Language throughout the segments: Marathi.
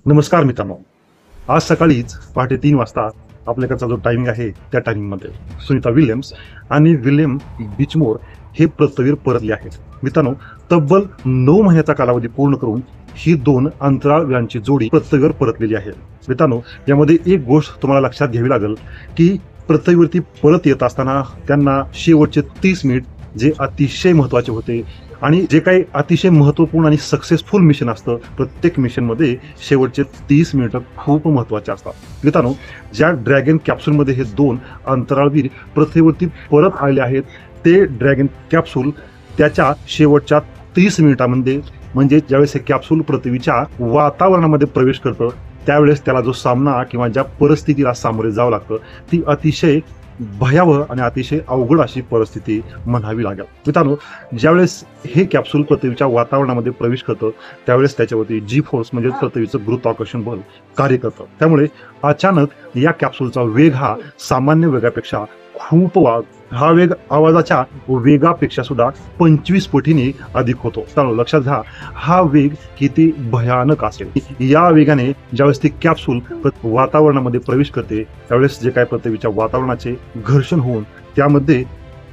नमस्कार मित्रांनो, आज सकाळीच पहाटे 3 वाजता आपल्याकडचा जो टायमिंग आहे त्या टायमिंगमध्ये सुनीता विल्यम्स आणि विल्यम बिचमोर हे पृथ्वीवर परतले आहेत. मित्रांनो, तब्बल 9 महिन्याचा कालावधी पूर्ण करून ही 2 अंतराळवीरांची जोडी पृथ्वीवर परतलेली आहे. मित्रांनो, यामध्ये एक गोष्ट तुम्हाला लक्षात घ्यावी लागेल की पृथ्वीवरती परत येत असताना त्यांना शेवटचे 30 मिनिट जे अतिशय महत्त्वाचे होते आणि जे काही अतिशय महत्त्वपूर्ण आणि सक्सेसफुल मिशन असतं, प्रत्येक मिशनमध्ये शेवटचे 30 मिनिटं खूप महत्त्वाचे असतात. मित्रांनो, ज्या ड्रॅगन कॅप्सूलमध्ये हे 2 अंतराळवीर पृथ्वीवरती परत आले आहेत, ते ड्रॅगन कॅप्सूल त्याच्या शेवटच्या 30 मिनिटांमध्ये म्हणजे ज्यावेळेस हे कॅप्सूल पृथ्वीच्या वातावरणामध्ये प्रवेश करतं, त्यावेळेस त्याला जो सामना किंवा ज्या परिस्थितीला सामोरे जावं लागतं, ती अतिशय भयावह आणि अतिशय अवघड अशी परिस्थिती म्हणावी लागेल. मित्रांनो, ज्यावेळेस हे कॅप्सूल पृथ्वीच्या वातावरणामध्ये प्रवेश करतं, त्यावेळेस त्याच्यावरती जी फोर्स म्हणजे पृथ्वीचं गुरुत्वाकर्षण बल कार्य करतं. त्यामुळे अचानक या कॅप्सूलचा वेग हा सामान्य वेगापेक्षा खूप हा वेग आवाजाच्या वेगापेक्षा सुद्धा 25 पटीने अधिक होतो. त्यामुळे लक्षात घ्या, हा वेग किती भयानक असेल. या वेगाने ज्यावेळेस ती कॅप्सूल वातावरणामध्ये प्रवेश करते, त्यावेळेस जे काय पृथ्वीच्या वातावरणाचे घर्षण होऊन त्यामध्ये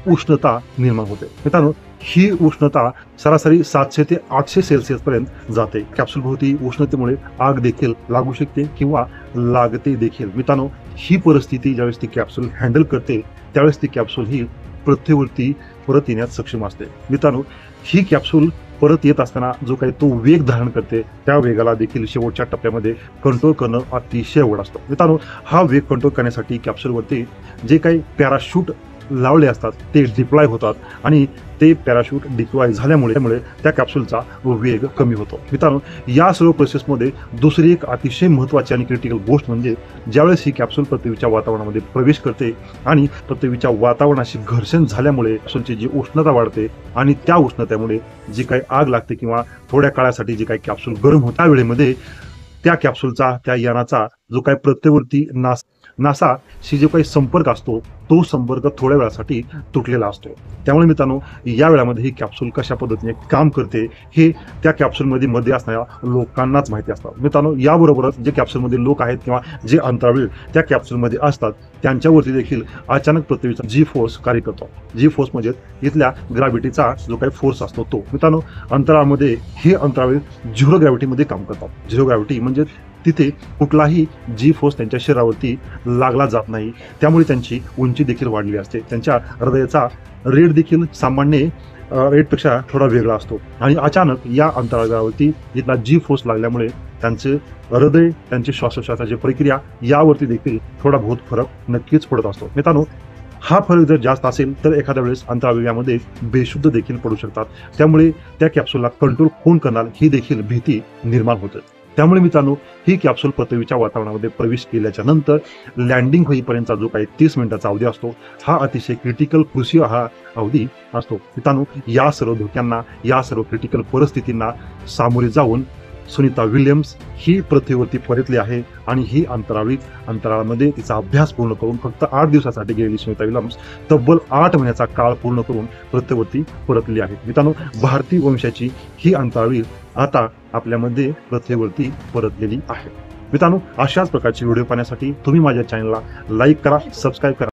उष्णता निर्माण होते. मित्रांनो, ही उष्णता सरासरी 700 ते 800 सेल्सिअस पर्यंत जाते. कॅप्सूल भोवती उष्णतेमुळे आग देखील लागू शकते किंवा लागते देखील. मित्रांनो, ही परिस्थिती ज्यावेळेस ती कॅप्सूल हँडल करते, त्यावेळेस ती कॅप्सूल ही पृथ्वीवरती परत येण्यास सक्षम असते. मित्रांनो, ही कॅप्सूल परत येत असताना जो काही तो वेग धारण करते, त्या वेगाला देखील शेवटच्या टप्प्यामध्ये कंट्रोल करणं अतिशय अवघड असतं. मित्रांनो, हा वेग कंट्रोल करण्यासाठी कॅप्सूलवरती जे काही पॅराशूट लावले असतात ते डिप्लॉय होतात आणि ते पॅराशूट डिप्लॉय झाल्यामुळे त्या कॅप्सूलचा वेग कमी होतो. मित्रांनो, या सर्व प्रोसेसमध्ये दुसरी एक अतिशय महत्त्वाची आणि क्रिटिकल गोष्ट म्हणजे ज्यावेळेस ही कॅप्सूल पृथ्वीच्या वातावरणामध्ये प्रवेश करते आणि पृथ्वीच्या वातावरणाशी घर्षण झाल्यामुळे कॅप्सूलची जी उष्णता वाढते आणि त्या उष्णतेमुळे जी काही आग लागते किंवा थोड्या काळासाठी जी काही कॅप्सूल गरम होता, त्या वेळेमध्ये त्या कॅप्सूलचा, त्या यानाचा जो काही पृथ्वीवरती नासाशी जो काही संपर्क असतो, तो संपर्क थोड्या वेळासाठी तुटलेला असतो. त्यामुळे मित्रांनो, या वेळामध्ये ही कॅप्सूल कशा पद्धतीने काम करते हे त्या कॅप्सूलमध्ये असणाऱ्या लोकांनाच माहिती असतं. मित्रांनो, याबरोबरच जे कॅप्सूलमध्ये लोक आहेत किंवा जे अंतराळवीर त्या कॅप्सूलमध्ये असतात, त्यांच्यावरती देखील अचानक पृथ्वीचा जी फोर्स कार्य करतो. जी फोर्स म्हणजे इथल्या ग्रॅव्हिटीचा जो काही फोर्स असतो तो. मित्रांनो, अंतराळामध्ये हे अंतराळवीर झिरो ग्रॅव्हिटीमध्ये काम करतात. झिरो ग्रॅव्हिटी म्हणजे तिथे कुठलाही जी फोर्स त्यांच्या शरीरावरती लागला जात नाही. त्यामुळे त्यांची उंची देखील वाढली असते. त्यांच्या हृदयाचा रेट देखील सामान्य रेटपेक्षा थोडा वेगळा असतो आणि अचानक या अंतराळावरती इथला जी फोर्स लागल्यामुळे त्यांचे हृदय, त्यांची श्वासोच्छवासाची प्रक्रिया यावरती देखील थोडा बहुत फरक नक्कीच पडत असतो. मित्रांनो, हा फरक जर जास्त असेल तर एखाद्या वेळेस अंतराळवीरामध्ये बेशुद्ध देखील पडू शकतात. त्यामुळे त्या कॅप्सूलला कंट्रोल कोण करणार ही देखील भीती निर्माण होते. त्यामुळे मित्रांनो, ही कॅप्सूल पृथ्वीच्या वातावरणामध्ये प्रवेश केल्याच्या नंतर लँडिंग होईपर्यंतचा जो काही 30 मिनिटाचा अवधी असतो, हा अतिशय क्रिटिकल क्रुशियल हा अवधी असतो. मित्रांनो, या सर्व धोक्यांना, या सर्व क्रिटिकल परिस्थितींना सामोरे जाऊन सुनीता विल्यम्स ही पृथ्वीवरती परतली आहे आणि ही अंतराळामध्ये तिचा अभ्यास पूर्ण करून फक्त 8 दिवसासाठी गेलेली सुनीता विल्यम्स तब्बल 8 महिन्याचा काळ पूर्ण करून पृथ्वीवरती परतली आहे. मित्रांनो, भारतीय वंशाची ही अंतराळवीर आता आपल्यामध्ये पृथ्वीवरती परतलेली आहे. मित्रांनो, अशाच प्रकारचे व्हिडिओ पाहण्यासाठी तुम्ही माझ्या चॅनलला लाईक करा, सबस्क्राईब करा.